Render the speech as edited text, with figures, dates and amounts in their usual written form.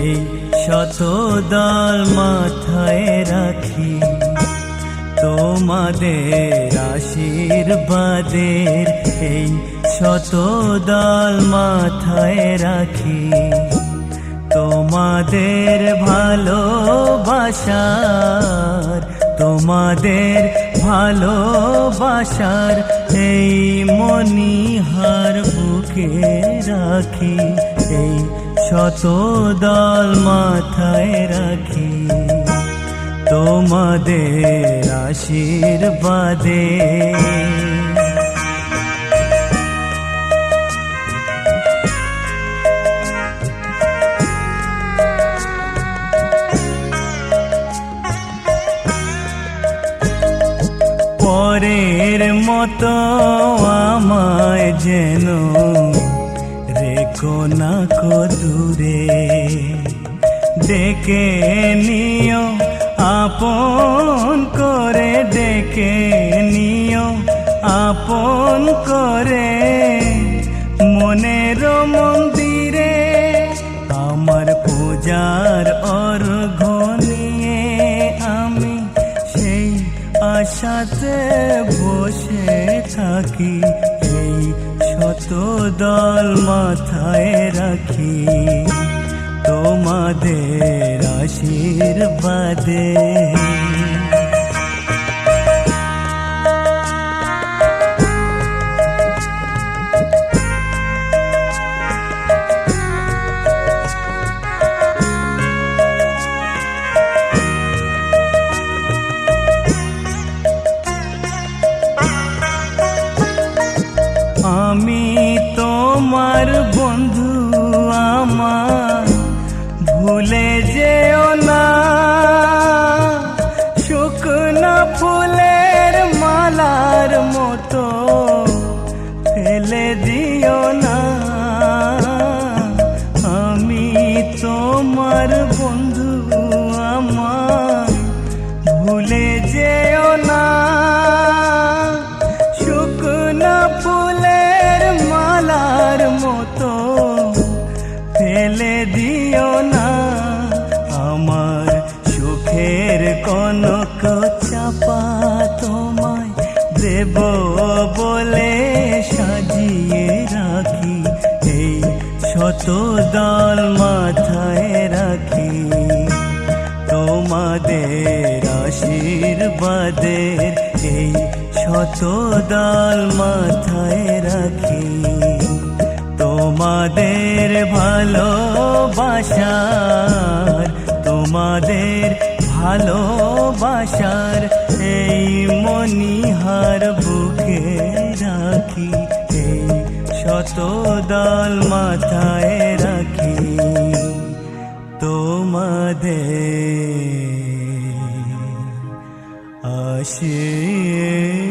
এই শত দল মাথায় রাখি, তোমাদের আশীর্বাদের এই শত দল মাথায় রাখি। তোমাদের ভালোবাসার, তোমাদের ভালোবাসার এই মণিহার বুকে রাখি, এই শত দল মাথায় রাখি। তোমাদের আশীর্বাদে পরের মতো আমায় যেন রেখো না কো দূরে, ডেকে নিও আপন করে, ডেকে নিও আপন করে। মনের মন্দিরে আমার পূজার অর্ঘ্য নিয়ে আমি সেই আশাতে বসে থাকি, এই শত দল মাথায় রাখি। তোমাদের আশীর্বাদে আমি তোমার বন্ধু, আমার ভুলে যেও না। শুকনো ফুলের মালার মতো ফেলে দিও না। আমি তোমার বন্ধু, আমার ভুলে যেও না। শুকনো ফুলের মালার মতো ফেলে দিও না। আমার সুখের কনক চাপা তোমায় দেব বলে সাজিয়ে রাখি, এই শত দল মাথায় রাখি। তোমাদের আশীর্বাদের এই শত দল মাথায় রাখি। তোমাদের ভালোবাসার, তোমাদের ভালোবাসার এই মণিহার বুকে রাখি, এই শত দল মাথায় রাখি। তোমাদের আশীর্বাদ।